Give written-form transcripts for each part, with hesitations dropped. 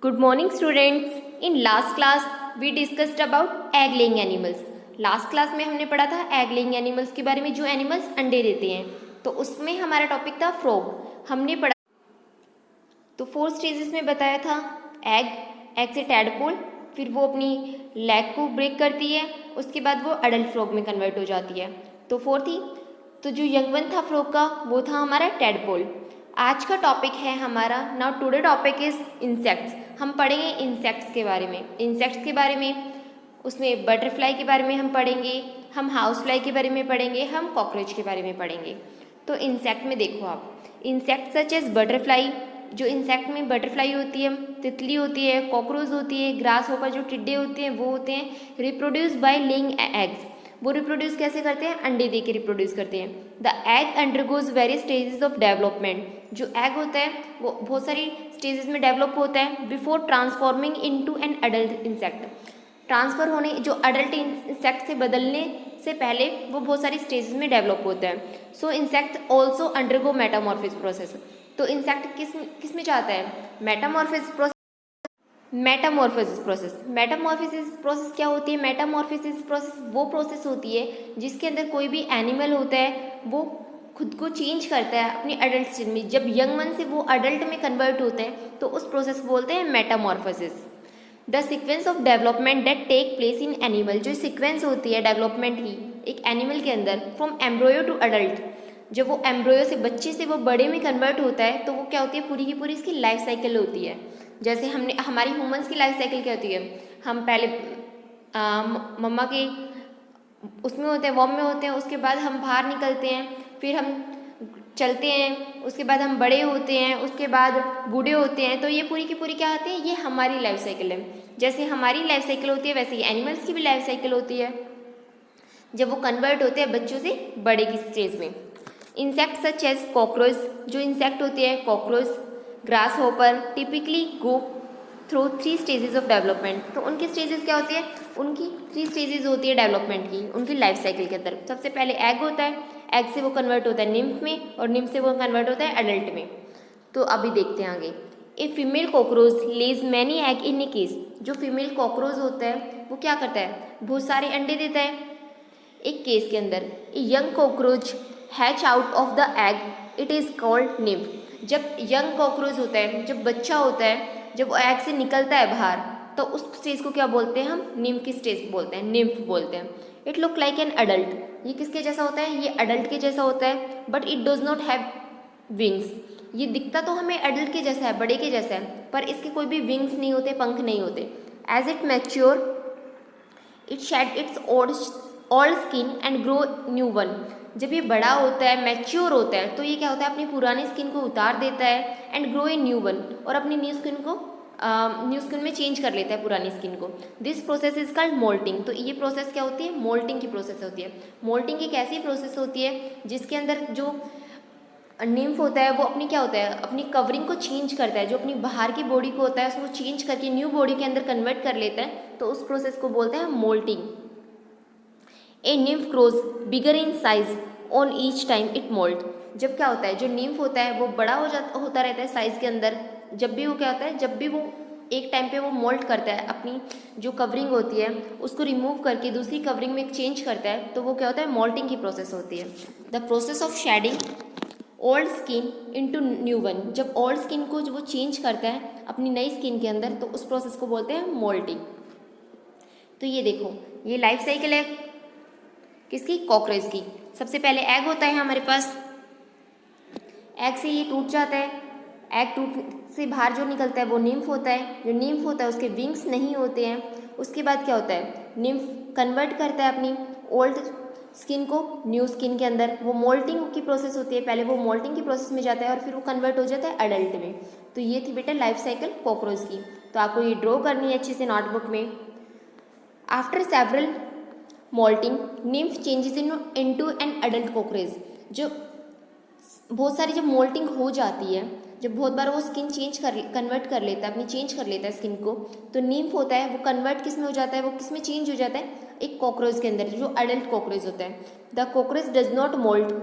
Good morning students. In last class we discussed about egg laying animals. Last class में हमने पढ़ा था egg laying animals के बारे में, जो एनिमल्स अंडे देते हैं। तो उसमें हमारा टॉपिक था फ्रॉग। हमने पढ़ा तो 4 स्टेजेस में बताया था। एग से टैडपोल, फिर वो अपनी लेग को ब्रेक करती है, उसके बाद वो अडल्ट फ्रॉग में कन्वर्ट हो जाती है। तो 4 थी। तो जो यंग वन था फ्रॉग का वो था हमारा टैडपोल। आज का टॉपिक है हमारा now today topic is insects. हम पढ़ेंगे इंसेक्ट्स के बारे में। इंसेक्ट्स के बारे में उसमें बटरफ्लाई के बारे में हम पढ़ेंगे, हम हाउस फ्लाई के बारे में पढ़ेंगे, हम कॉकरोच के बारे में पढ़ेंगे। तो इंसेक्ट में देखो आप, इंसेक्ट सच एज बटरफ्लाई, जो इंसेक्ट में बटरफ्लाई होती है, तितली होती है, कॉकरोच होती है, ग्रास होकर जो टिड्डे होते हैं वो होते हैं रिप्रोड्यूस बाय लेइंग एग्स। वो रिप्रोड्यूस कैसे करते हैं? अंडे दे के रिप्रोड्यूस करते हैं। The egg undergoes various stages of development. जो एग होता है वो बहुत सारी स्टेजेस में डेवलप होता है before transforming into an adult insect. Transfer होने, जो अडल्ट इंसेक्ट से बदलने से पहले वो बहुत सारी स्टेजेस में डेवलप होता है। So insect also undergo metamorphosis process. तो इंसेक्ट किस में चाहता है? Metamorphosis process. मेटामॉर्फोसिस प्रोसेस क्या होती है? मेटामॉर्फोसिस प्रोसेस वो प्रोसेस होती है जिसके अंदर कोई भी एनिमल होता है वो खुद को चेंज करता है अपनी अडल्ट स्टेज में। जब यंग वन से वो अडल्ट में कन्वर्ट होते हैं तो उस प्रोसेस को बोलते हैं metamorphosis. The sequence of development that take place in animal, जो सीक्वेंस होती है डेवलपमेंट की एक एनिमल के अंदर फ्रॉम एम्ब्रोयो टू अडल्ट, जब वो एम्ब्रोयो से, बच्चे से वो बड़े में कन्वर्ट होता है तो वो क्या होती है, पूरी की पूरी इसकी लाइफ साइकिल होती है। जैसे हमारी ह्यूमंस की लाइफ साइकिल क्या होती है? हम पहले मम्मा के उसमें होते हैं, वॉम में होते हैं, उसके बाद हम बाहर निकलते हैं, फिर हम चलते हैं, उसके बाद हम बड़े होते हैं, उसके बाद बूढ़े होते हैं। तो ये पूरी की पूरी क्या आती है? ये हमारी लाइफ साइकिल है। जैसे हमारी लाइफ साइकिल होती है वैसे ही एनिमल्स की भी लाइफ साइकिल होती है जब वो कन्वर्ट होते हैं बच्चों से बड़े की स्टेज में। इंसेक्ट सच एज कॉकरोच, जो इंसेक्ट होती है cockroach, grass hopper typically go through 3 stages of development. तो उनकी स्टेजेस क्या होती है? उनकी 3 स्टेजेस होती है डेवलपमेंट की उनकी लाइफ साइकिल के अंदर। सबसे पहले एग होता है, एग से वो कन्वर्ट होता है निम्फ में, और निम्फ से वो कन्वर्ट होता है अडल्ट में। तो अभी देखते हैं आगे। A female cockroach lays many egg in a case. जो फीमेल कॉकरोच होता है वो क्या करता है? बहुत सारे अंडे देता है एक केस के अंदर। A young cockroach hatch out of the egg, it is called nymph. जब यंग कॉकरोच होता है, जब बच्चा होता है, जब वो एग से निकलता है बाहर, तो उस स्टेज को क्या बोलते हैं? हम निम्फ की स्टेज बोलते हैं, निम्फ बोलते हैं। It look like an adult. ये किसके जैसा होता है? ये अडल्ट के जैसा होता है, but it does not have wings. ये दिखता तो हमें अडल्ट के जैसा है, बड़े के जैसा है, पर इसके कोई भी विंग्स नहीं होते, पंख नहीं होते। As it mature it shed its old skin and grow new one. जब ये बड़ा होता है, मैच्योर होता है, तो ये क्या होता है? अपनी पुरानी स्किन को उतार देता है and grow a new one, और अपनी न्यू स्किन में चेंज कर लेता है पुरानी स्किन को। This process is called moulting. तो ये प्रोसेस क्या होती है? मोल्टिंग की प्रोसेस होती है। मोल्टिंग एक ऐसी प्रोसेस होती है जिसके अंदर जो निम्फ होता है वो अपनी क्या होता है? अपनी कवरिंग को चेंज करता है, जो अपनी बाहर की बॉडी को होता है उसको चेंज करके न्यू बॉडी के अंदर कन्वर्ट कर लेता है। तो उस प्रोसेस को बोलते हैं moulting. A nymph grows bigger in size on each time it moult. जब क्या होता है? जो निम्फ होता है वो बड़ा होता रहता है साइज के अंदर। जब भी वो क्या होता है? जब भी वो एक टाइम पे वो मोल्ट करता है, अपनी जो कवरिंग होती है उसको रिमूव करके दूसरी कवरिंग में चेंज करता है, तो वो क्या होता है? मोल्टिंग की प्रोसेस होती है। The process of shedding old skin into new one. जब ओल्ड स्किन को जो वो चेंज करता है अपनी नई स्किन के अंदर, तो उस प्रोसेस को बोलते हैं मोल्टिंग। तो ये देखो, ये लाइफ साइकिल है किसकी? कॉकरोच की। सबसे पहले एग होता है हमारे पास, एग से ये टूट जाता है, एग टूट से बाहर जो निकलता है वो निम्फ होता है। जो निम्फ होता है उसके विंग्स नहीं होते हैं। उसके बाद क्या होता है? निम्फ कन्वर्ट करता है अपनी ओल्ड स्किन को न्यू स्किन के अंदर। वो मोल्टिंग की प्रोसेस होती है, पहले वो मोल्टिंग की प्रोसेस में जाता है और फिर वो कन्वर्ट हो जाता है अडल्ट में। तो ये थी बेटा लाइफ साइकिल कॉकरोच की। तो आपको ये ड्रॉ करनी है अच्छे से नोटबुक में। After several moulting nymph changes into an adult cockroach. जो बहुत सारी जब मोल्टिंग हो जाती है, जब बहुत बार वो स्किन कन्वर्ट कर लेता है, अपनी चेंज कर लेता है स्किन को, तो निम्फ होता है वो कन्वर्ट किस में हो जाता है? वो किस में चेंज हो जाता है? एक कॉकरोच के अंदर, जो अडल्ट कॉकरोच होता है। The cockroach does not moult.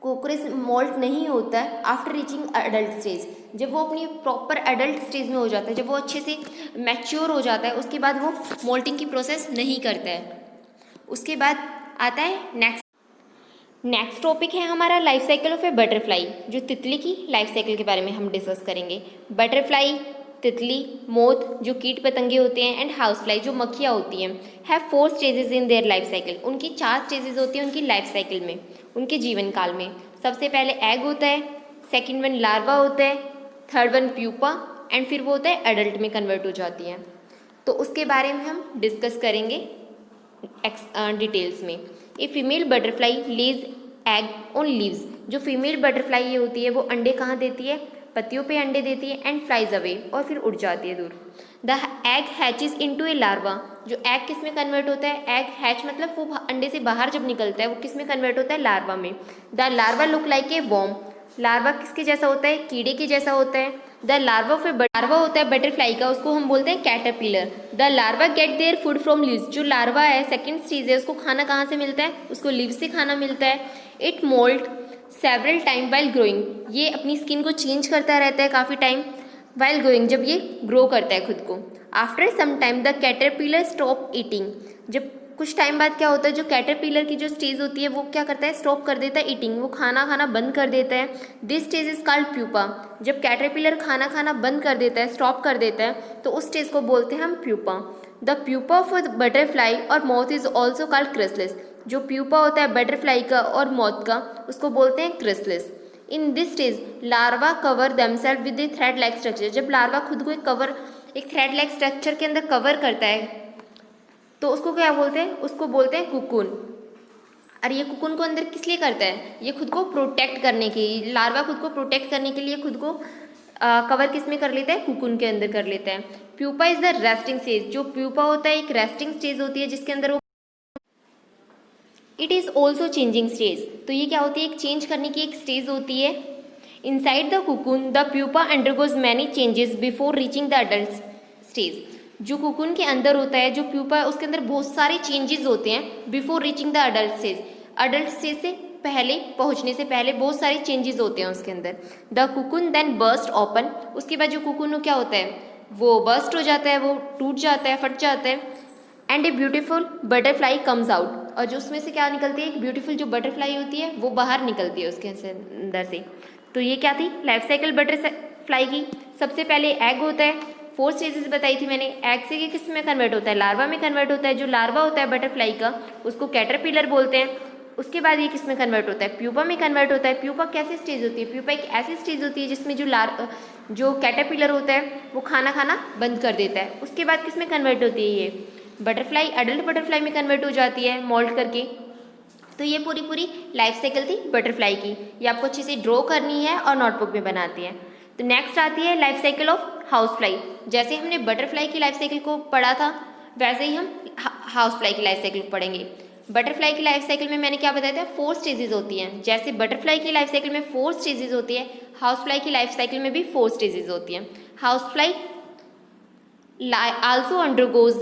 Cockroach moult नहीं होता है आफ्टर रीचिंग अडल्ट स्टेज, जब वो अपनी प्रॉपर एडल्ट स्टेज में हो जाता है, जब वो अच्छे से मैच्योर हो जाता है, उसके बाद वो मोल्टिंग की प्रोसेस नहीं करता है। उसके बाद आता है नेक्स्ट टॉपिक है हमारा life cycle of A butterfly, जो तितली की लाइफ साइकिल के बारे में हम डिस्कस करेंगे। बटरफ्लाई, तितली, मोथ जो कीट पतंगे होते हैं, एंड हाउस फ्लाई जो मक्खियाँ होती हैं, have 4 stages in their life cycle. उनकी 4 स्टेजेस होती हैं उनकी लाइफ साइकिल में, उनके जीवन काल में। सबसे पहले एग होता है, सेकेंड वन लार्वा होता है, थर्ड वन प्यूपा, एंड फिर वो होता है एडल्ट में कन्वर्ट हो जाती हैं। तो उसके बारे में हम डिस्कस करेंगे डिटेल्स में। A female butterfly lays egg on leaves, जो फीमेल बटरफ्लाई ये होती है वो अंडे कहाँ देती है, पत्तियों पे अंडे देती है, एंड फ्लाइज अवे, और फिर उड़ जाती है दूर। The egg hatches into A larva, जो एग किस में कन्वर्ट होता है, एग हैच मतलब वो अंडे से बाहर जब निकलता है वो किस में कन्वर्ट होता है, लार्वा में। The larva look like a worm, larva किसके जैसा होता है, कीड़े के जैसा होता है। The larva of a larva होता है बटरफ्लाई का, उसको हम बोलते हैं caterpillar. The larva get their food from leaves, जो लार्वा है सेकंड स्टेज है, उसको खाना कहाँ से मिलता है, उसको लीव्स से खाना मिलता है। It moult several time while growing, ये अपनी स्किन को चेंज करता रहता है काफ़ी टाइम वाइल ग्रोइंग, जब ये ग्रो करता है खुद को। After some time the caterpillar stop eating, जब कुछ टाइम बाद क्या होता है, जो कैटरपिलर की जो स्टेज होती है वो क्या करता है, स्टॉप कर देता है ईटिंग, वो खाना खाना बंद कर देता है। This stage is called pupa, जब कैटरपिलर खाना खाना बंद कर देता है, स्टॉप कर देता है, तो उस स्टेज को बोलते हैं हम pupa. The pupa of butterfly और moth is also called chrysalis, जो प्यूपा होता है बटरफ्लाई का और मॉथ का, उसको बोलते हैं chrysalis. In this stage larva cover themselves with a thread like structure, जब लार्वा खुद को एक थ्रेड लाइक स्ट्रक्चर के अंदर कवर करता है तो उसको क्या बोलते हैं, उसको बोलते हैं कुकुन। और ये कुकुन को अंदर किस लिए करता है, ये खुद को प्रोटेक्ट करने के, लार्वा खुद को प्रोटेक्ट करने के लिए खुद को कवर किस में कर लेता है, कुकुन के अंदर कर लेता है। Pupa is the resting stage, जो प्यूपा होता है एक रेस्टिंग स्टेज होती है जिसके अंदर वो it is also changing stage, तो ये क्या होती है, एक चेंज करने की एक स्टेज होती है। Inside the cocoon the pupa undergoes many changes before reaching the adult stage, जो कुकुन के अंदर होता है, जो प्यूपा है उसके अंदर बहुत सारे चेंजेस होते हैं before reaching the adult stage, adult stage से पहले पहुंचने से पहले बहुत सारे चेंजेस होते हैं उसके अंदर। The cocoon then burst open, उसके बाद जो कुकुन क्या होता है वो बर्स्ट हो जाता है, वो टूट जाता है, फट जाता है। And a beautiful butterfly comes out, और जो उसमें से क्या निकलती है, एक ब्यूटीफुल जो बटरफ्लाई होती है वो बाहर निकलती है उसके अंदर से। तो ये क्या थी लाइफ साइकिल बटरफ्लाई की। सबसे पहले एग होता है, 4 स्टेजेस बताई थी मैंने। एग से ये किस में कन्वर्ट होता है, लार्वा में कन्वर्ट होता है, जो लार्वा होता है बटरफ्लाई का उसको कैटरपिलर बोलते हैं। उसके बाद ये किस में कन्वर्ट होता है, प्यूपा में कन्वर्ट होता है। प्यूपा कैसी स्टेज होती है, प्यूपा एक ऐसी स्टेज होती है जिसमें जो कैटरपिलर होता है वो खाना खाना बंद कर देता है। उसके बाद किस में कन्वर्ट होती है, ये बटरफ्लाई एडल्ट बटरफ्लाई में कन्वर्ट हो जाती है मोल्ट करके। तो ये पूरी लाइफ साइकिल थी बटरफ्लाई की, ये आपको अच्छे से ड्रॉ करनी है और नोटबुक में बनाती है। तो नेक्स्ट आती है life cycle of house fly. जैसे हमने बटरफ्लाई की लाइफ साइकिल को पढ़ा था वैसे ही हम हाउस फ्लाई की लाइफ साइकिल को पढ़ेंगे। बटरफ्लाई की लाइफ साइकिल में मैंने क्या बताया था, 4 स्टेजेस होती हैं। जैसे बटरफ्लाई की लाइफ साइकिल में 4 स्टेजेस होती है, हाउस फ्लाई की लाइफ साइकिल में भी 4 स्टेजेस होती हैं। House fly also undergoes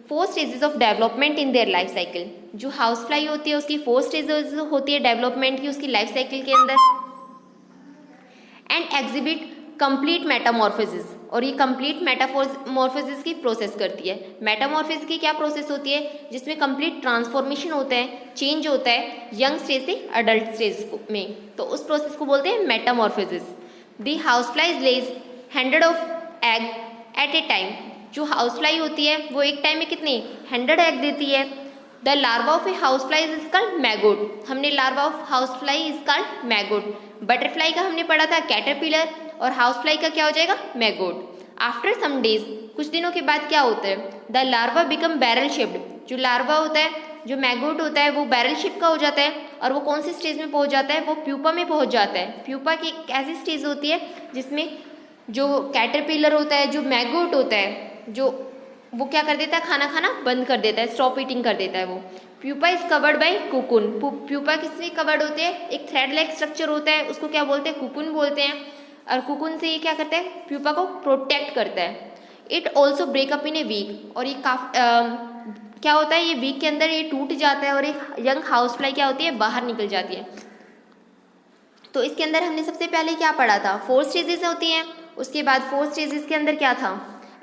4 stages of development in their life cycle. जो हाउस फ्लाई होती है उसकी 4 स्टेजेस होती है डेवलपमेंट की उसकी लाइफ साइकिल के अंदर। एंड एग्जिबिट कंप्लीट मेटामॉर्फोसिस, और ये कंप्लीट मेटामॉर्फोसिस की प्रोसेस करती है। मेटामॉर्फोसिस की क्या प्रोसेस होती है, जिसमें कंप्लीट ट्रांसफॉर्मेशन होता है, चेंज होता है यंग स्टेज से अडल्ट स्टेज में, तो उस प्रोसेस को बोलते हैं metamorphosis. The house fly lays 100 of egg at a time. जो हाउस फ्लाई होती है वो एक टाइम में कितने 100 एग देती है। The larva of a house fly is called maggot. हमने larva of house fly is called maggot. Butterfly का हमने पढ़ा था कैटरपिलर, और हाउस फ्लाई का क्या हो जाएगा, मैगोट। आफ्टर सम डेज, कुछ दिनों के बाद क्या होता है, the larva become barrel shaped. जो लार्वा होता है, जो मैगोट होता है वो बैरल शेप का हो जाता है, और वो कौन सी स्टेज में पहुंच जाता है, वो प्यूपा में पहुंच जाता है। प्यूपा की एक ऐसी स्टेज होती है जिसमें जो कैटरपिलर होता है, जो मैगोट होता है, जो वो क्या कर देता है, खाना खाना बंद कर देता है, स्टॉप ईटिंग कर देता है वो। Pupa is covered by cocoon. Pupa किससे कवर्ड होते हैं, एक थ्रेड लाइक स्ट्रक्चर होता है, उसको क्या बोलते हैं, कुकुन बोलते हैं। और कुकुन से ये क्या करता है, प्यूपा को प्रोटेक्ट करता है। It also break up in a week, और ये क्या होता है, ये वीक के अंदर ये टूट जाता है, और एक यंग हाउस फ्लाई क्या होती है, बाहर निकल जाती है। तो इसके अंदर हमने सबसे पहले क्या पढ़ा था, 4 स्टेजेस होती हैं। उसके बाद 4 स्टेजेस के अंदर क्या था,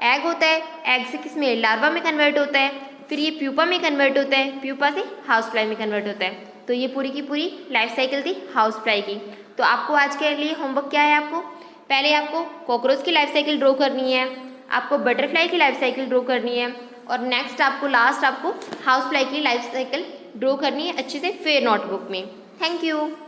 एग होता है, एग से किस में, लार्वा में कन्वर्ट होता है, फिर ये प्यूपा में कन्वर्ट होता है, प्यूपा से हाउस फ्लाई में कन्वर्ट होता है। तो ये पूरी की पूरी लाइफ साइकिल थी हाउस फ्लाई की। तो आपको आज के लिए होमवर्क क्या है, आपको पहले आपको कॉकरोच की लाइफ साइकिल ड्रॉ करनी है, आपको बटरफ्लाई की लाइफ साइकिल ड्रॉ करनी है, और नेक्स्ट आपको लास्ट आपको हाउस फ्लाई की लाइफ साइकिल ड्रॉ करनी है अच्छे से फेयर नोटबुक में। Thank you.